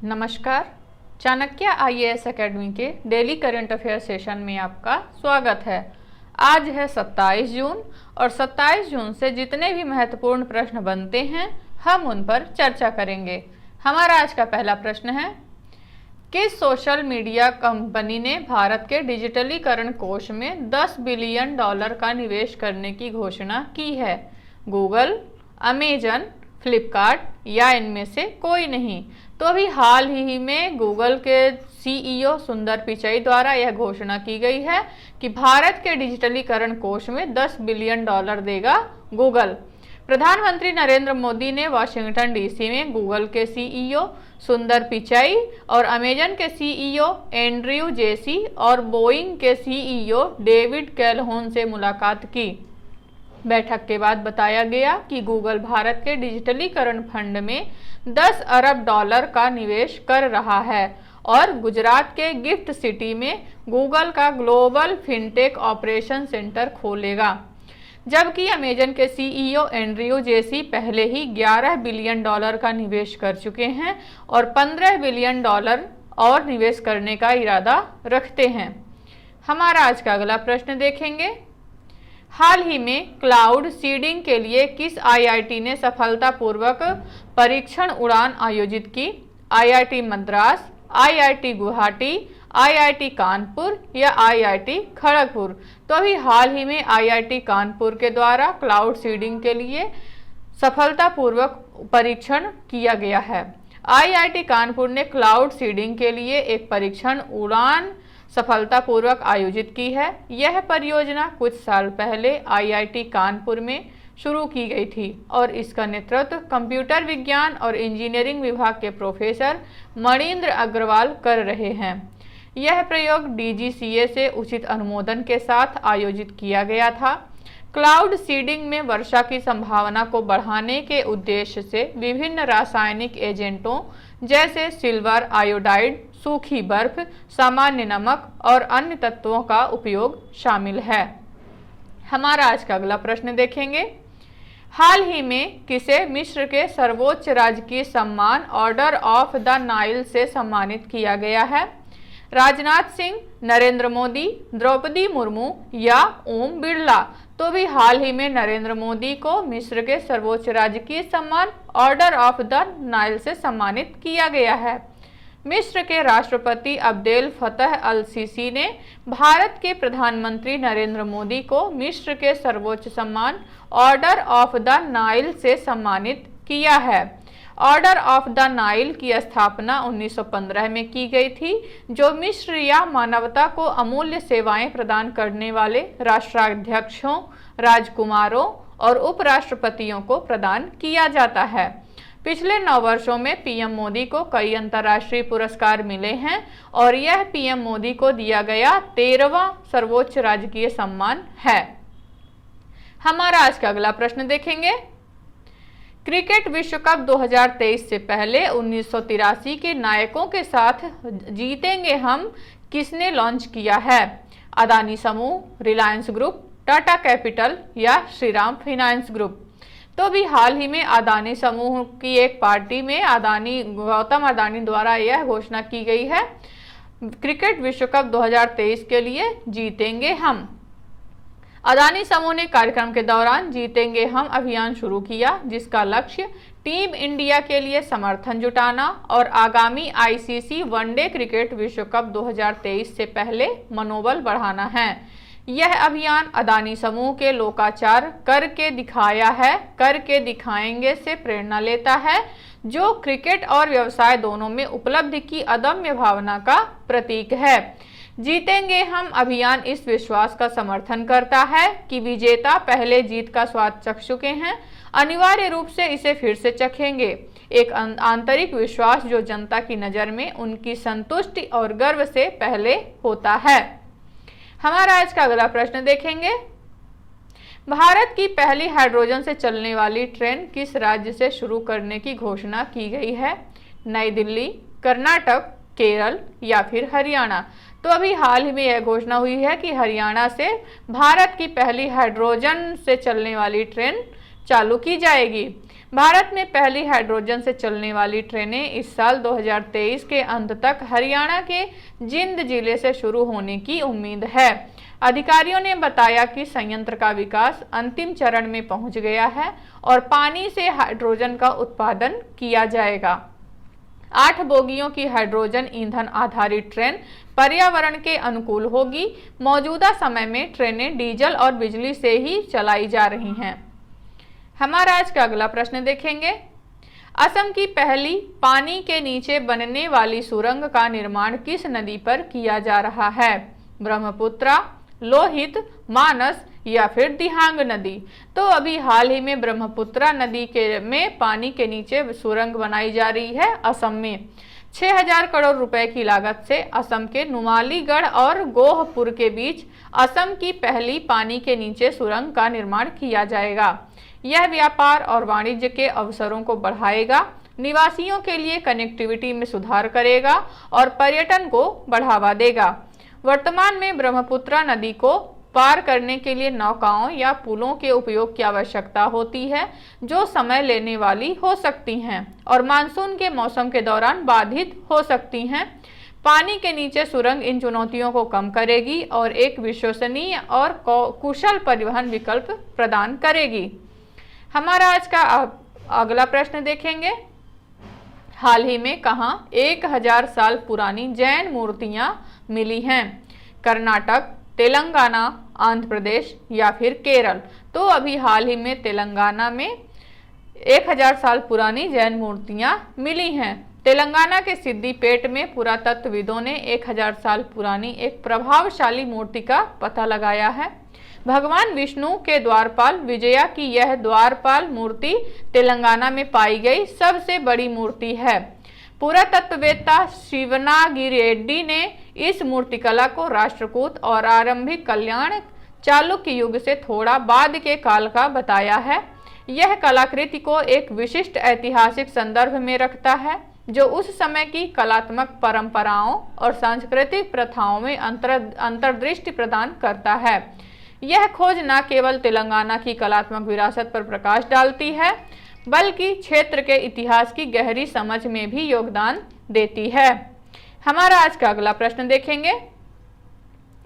नमस्कार। Chanakya IAS academy के daily current affair session में आपका स्वागत है। आज है 27 जून और 27 जून से जितने भी महत्वपूर्ण प्रश्न बनते हैं हम उन पर चर्चा करेंगे। हमारा आज का पहला प्रश्न है, किस सोशल मीडिया कंपनी ने भारत के डिजिटलीकरण कोष में $10 बिलियन का निवेश करने की घोषणा की है? गूगल, अमेजन, फ्लिपकार्ट या इनमें से कोई नहीं। तो अभी हाल ही में गूगल के सीईओ सुंदर पिचई द्वारा यह घोषणा की गई है कि भारत के डिजिटलीकरण कोष में $10 बिलियन देगा गूगल। प्रधानमंत्री नरेंद्र मोदी ने वाशिंगटन डीसी में गूगल के सीईओ सुंदर पिचई और अमेजन के सीईओ एंड्रयू जेसी और बोइंग के सीईओ डेविड कैलहोन से मुलाकात की। बैठक के बाद बताया गया कि गूगल भारत के डिजिटलीकरण फंड में $10 अरब का निवेश कर रहा है और गुजरात के गिफ्ट सिटी में गूगल का ग्लोबल फिनटेक ऑपरेशन सेंटर खोलेगा। जबकि अमेजन के सीईओ एंड्रयू जेसी पहले ही $11 बिलियन का निवेश कर चुके हैं और $15 बिलियन और निवेश करने का इरादा रखते हैं। हमारा आज का अगला प्रश्न देखेंगे, हाल ही में क्लाउड सीडिंग के लिए किस आईआईटी ने सफलतापूर्वक परीक्षण उड़ान आयोजित की? IIT Madras, IIT Guwahati, IIT Kanpur या आईआईटी खड़गपुर? तो अभी हाल ही में आईआईटी कानपुर के द्वारा क्लाउड सीडिंग के लिए सफलतापूर्वक परीक्षण किया गया है। आईआईटी कानपुर ने क्लाउड सीडिंग के लिए एक परीक्षण उड़ान सफलतापूर्वक आयोजित की है। यह परियोजना कुछ साल पहले आईआईटी कानपुर में शुरू की गई थी और इसका नेतृत्व कंप्यूटर विज्ञान और इंजीनियरिंग विभाग के प्रोफेसर मणिंद्र अग्रवाल कर रहे हैं। यह प्रयोग डीजीसीए से उचित अनुमोदन के साथ आयोजित किया गया था। क्लाउड सीडिंग में वर्षा की संभावना को बढ़ाने के उद्देश्य से विभिन्न रासायनिक एजेंटों जैसे सिल्वर आयोडाइड, सूखी बर्फ, सामान्य नमक और अन्य तत्वों का उपयोग शामिल है। हमारा आज का अगला प्रश्न देखेंगे, हाल ही में किसे मिस्र के सर्वोच्च राजकीय सम्मान ऑर्डर ऑफ द नाइल से सम्मानित किया गया है? राजनाथ सिंह, नरेंद्र मोदी, द्रौपदी मुर्मू या ओम बिरला? तो भी हाल ही में नरेंद्र मोदी को मिस्र के सर्वोच्च राजकीय सम्मान ऑर्डर ऑफ द नाइल से सम्मानित किया गया है। मिस्र के राष्ट्रपति अब्देल फतह अल सीसी ने भारत के प्रधानमंत्री नरेंद्र मोदी को मिस्र के सर्वोच्च सम्मान ऑर्डर ऑफ द नाइल से सम्मानित किया है। ऑर्डर ऑफ द नाइल की स्थापना 1915 में की गई थी, जो मिस्र या मानवता को अमूल्य सेवाएं प्रदान करने वाले राष्ट्राध्यक्षों, राजकुमारों और उपराष्ट्रपतियों को प्रदान किया जाता है। पिछले 9 वर्षों में पीएम मोदी को कई अंतर्राष्ट्रीय पुरस्कार मिले हैं और यह पीएम मोदी को दिया गया 13वां सर्वोच्च राजकीय सम्मान है। हमारा आज का अगला प्रश्न देखेंगे, क्रिकेट विश्व कप 2023 से पहले 1983 के नायकों के साथ जीतेंगे हम किसने लॉन्च किया है? अदानी समूह, रिलायंस ग्रुप, टाटा कैपिटल या श्रीराम फाइनेंस ग्रुप? तो भी हाल ही में अदानी समूह की एक पार्टी में गौतम अदानी द्वारा यह घोषणा की गई है, क्रिकेट विश्व कप 2023 के लिए जीतेंगे हम। अदानी समूह ने कार्यक्रम के दौरान जीतेंगे हम अभियान शुरू किया, जिसका लक्ष्य टीम इंडिया के लिए समर्थन जुटाना और आगामी आईसीसी वनडे क्रिकेट विश्व कप 2023 से पहले मनोबल बढ़ाना है। यह अभियान अदानी समूह के लोकाचार करके दिखाया है, करके दिखाएंगे से प्रेरणा लेता है, जो क्रिकेट और व्यवसाय दोनों में उपलब्धि की अदम्य भावना का प्रतीक है। जीतेंगे हम अभियान इस विश्वास का समर्थन करता है कि विजेता पहले जीत का स्वाद चख चुके हैं, अनिवार्य रूप से इसे फिर से चखेंगे। एक आंतरिक विश्वास जो जनता की नज़र में उनकी संतुष्टि और गर्व से पहले होता है। हमारा आज का अगला प्रश्न देखेंगे, भारत की पहली हाइड्रोजन से चलने वाली ट्रेन किस राज्य से शुरू करने की घोषणा की गई है? नई दिल्ली, कर्नाटक, केरल या फिर हरियाणा? तो अभी हाल ही में यह घोषणा हुई है कि हरियाणा से भारत की पहली हाइड्रोजन से चलने वाली ट्रेन चालू की जाएगी। भारत में पहली हाइड्रोजन से चलने वाली ट्रेनें इस साल 2023 के अंत तक हरियाणा के जिंद जिले से शुरू होने की उम्मीद है। अधिकारियों ने बताया कि संयंत्र का विकास अंतिम चरण में पहुंच गया है और पानी से हाइड्रोजन का उत्पादन किया जाएगा। 8 बोगियों की हाइड्रोजन ईंधन आधारित ट्रेन पर्यावरण के अनुकूल होगी। मौजूदा समय में ट्रेनें डीजल और बिजली से ही चलाई जा रही हैं। हमारा आज का अगला प्रश्न देखेंगे। असम की पहली पानी के नीचे बनने वाली सुरंग का निर्माण किस नदी पर किया जा रहा है? ब्रह्मपुत्रा, लोहित, मानस या फिर दिहांग नदी। तो अभी हाल ही में ब्रह्मपुत्रा नदी में पानी के नीचे सुरंग बनाई जा रही है असम में। 6000 करोड़ रुपए की लागत से असम के नुमालीगढ़ और गोहपुर के बीच असम की पहली पानी के नीचे सुरंग का निर्माण किया जाएगा। यह व्यापार और वाणिज्य के अवसरों को बढ़ाएगा, निवासियों के लिए कनेक्टिविटी में सुधार करेगा और पर्यटन को बढ़ावा देगा। वर्तमान में ब्रह्मपुत्रा नदी को पार करने के लिए नौकाओं या पुलों के उपयोग की आवश्यकता होती है, जो समय लेने वाली हो सकती हैं और मानसून के मौसम के दौरान बाधित हो सकती हैं। पानी के नीचे सुरंग इन चुनौतियों को कम करेगी और एक विश्वसनीय और कुशल परिवहन विकल्प प्रदान करेगी। हमारा आज का अगला प्रश्न देखेंगे। हाल ही में कहां 1000 साल पुरानी जैन मूर्तियां मिली हैं? कर्नाटक, तेलंगाना, आंध्र प्रदेश या फिर केरल। तो अभी हाल ही में तेलंगाना में 1000 साल पुरानी जैन मूर्तियां मिली हैं। तेलंगाना के सिद्दीपेट में पुरातत्वविदों ने 1000 साल पुरानी एक प्रभावशाली मूर्ति का पता लगाया है। भगवान विष्णु के द्वारपाल विजया की यह द्वारपाल मूर्ति तेलंगाना में पाई गई सबसे बड़ी मूर्ति है। पुरातत्ववेत्ता शिवनागिरी रेड्डी ने इस मूर्तिकला को राष्ट्रकूट और आरंभिक कल्याण चालुक्य युग से थोड़ा बाद के काल का बताया है। यह कलाकृति को एक विशिष्ट ऐतिहासिक संदर्भ में रखता है, जो उस समय की कलात्मक परंपराओं और सांस्कृतिक प्रथाओं में अंतर्दृष्टि प्रदान करता है। यह खोज न केवल तेलंगाना की कलात्मक विरासत पर प्रकाश डालती है, बल्कि क्षेत्र के इतिहास की गहरी समझ में भी योगदान देती है। हमारा आज का अगला प्रश्न देखेंगे।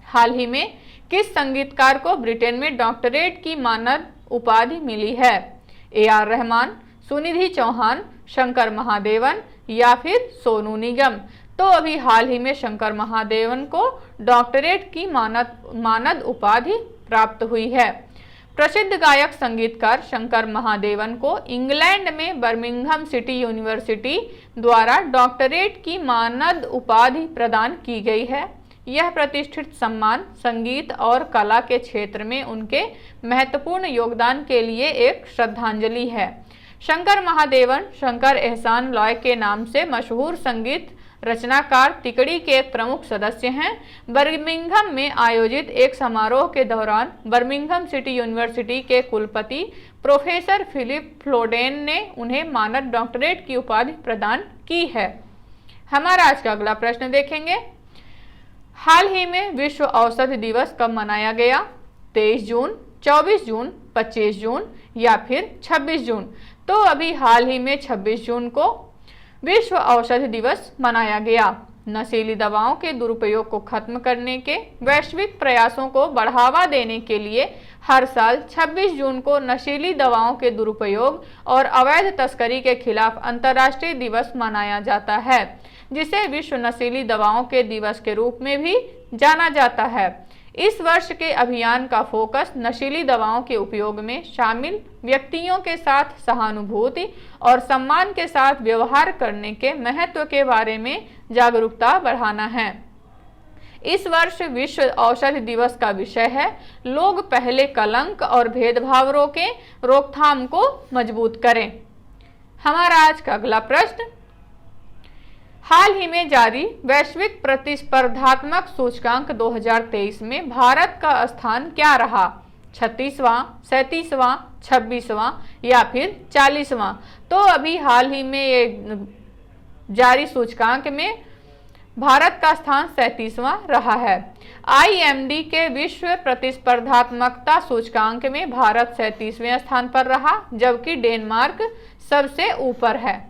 हाल ही में किस संगीतकार को ब्रिटेन में डॉक्टरेट की मानद उपाधि मिली है? AR रहमान, सुनिधि चौहान, शंकर महादेवन या फिर सोनू निगम। तो अभी हाल ही में शंकर महादेवन को डॉक्टरेट की मानद उपाधि प्राप्त हुई है। प्रसिद्ध गायक संगीतकार शंकर महादेवन को इंग्लैंड में बर्मिंघम सिटी यूनिवर्सिटी द्वारा डॉक्टरेट की मानद उपाधि प्रदान की गई है। यह प्रतिष्ठित सम्मान संगीत और कला के क्षेत्र में उनके महत्वपूर्ण योगदान के लिए एक श्रद्धांजलि है। शंकर महादेवन शंकर एहसान लॉय के नाम से मशहूर संगीत रचनाकार तिकड़ी के एक प्रमुख सदस्य हैं। बर्मिंघम में आयोजित एक समारोह के दौरान बर्मिंघम सिटी यूनिवर्सिटी के कुलपति प्रोफेसर फिलिप फ्लोडेन ने उन्हें मानद डॉक्टरेट की उपाधि प्रदान की है। हमारा आज का अगला प्रश्न देखेंगे। हाल ही में विश्व औषधि दिवस कब मनाया गया? 23 जून, 24 जून, 25 जून या फिर 26 जून। तो अभी हाल ही में 26 जून को विश्व औषधि दिवस मनाया गया। नशीली दवाओं के दुरुपयोग को खत्म करने के वैश्विक प्रयासों को बढ़ावा देने के लिए हर साल 26 जून को नशीली दवाओं के दुरुपयोग और अवैध तस्करी के खिलाफ अंतर्राष्ट्रीय दिवस मनाया जाता है, जिसे विश्व नशीली दवाओं के दिवस के रूप में भी जाना जाता है। इस वर्ष के अभियान का फोकस नशीली दवाओं के उपयोग में शामिल व्यक्तियों के साथ सहानुभूति और सम्मान के साथ व्यवहार करने के महत्व के बारे में जागरूकता बढ़ाना है। इस वर्ष विश्व औषधि दिवस का विषय है लोग पहले कलंक और भेदभाव रोकथाम को मजबूत करें। हमारा आज का अगला प्रश्न। हाल ही में जारी वैश्विक प्रतिस्पर्धात्मक सूचकांक 2023 में भारत का स्थान क्या रहा? 36वां, 37वां, 26वां या फिर 40वां। तो अभी हाल ही में ये जारी सूचकांक में भारत का स्थान 37वां रहा है। IMD के विश्व प्रतिस्पर्धात्मकता सूचकांक में भारत 37वें स्थान पर रहा, जबकि डेनमार्क सबसे ऊपर है।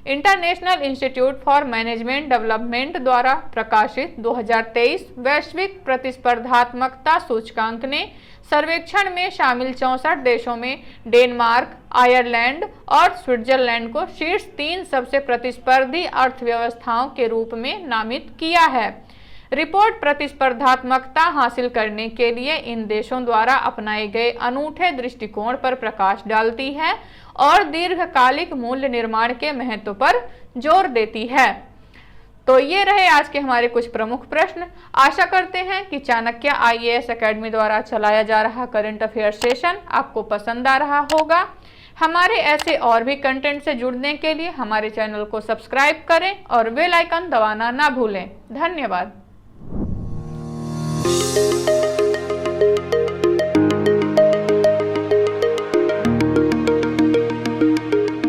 International institute for management development द्वारा प्रकाशित 2023 वैश्विक प्रतिस्पर्धात्मकता सूचकांक ने सर्वेक्षण में शामिल 64 देशों में डेनमार्क, आयरलैंड और स्विट्जरलैंड को शीर्ष 3 सबसे प्रतिस्पर्धी अर्थव्यवस्थाओं के रूप में नामित किया है। रिपोर्ट प्रतिस्पर्धात्मकता हासिल करने के लिए इन देशों द्वारा अपनाए गए अनूठे दृष्टिकोण पर प्रकाश डालती है और दीर्घकालिक मूल्य निर्माण के महत्व पर जोर देती है। तो ये रहे आज के हमारे कुछ प्रमुख प्रश्न। आशा करते हैं कि चाणक्य IAS एकेडमी द्वारा चलाया जा रहा करंट अफेयर सेशन आपको पसंद आ रहा होगा। हमारे ऐसे और भी कंटेंट से जुड़ने के लिए हमारे चैनल को सब्सक्राइब करें और बेल आइकन दबाना ना भूलें। धन्यवाद।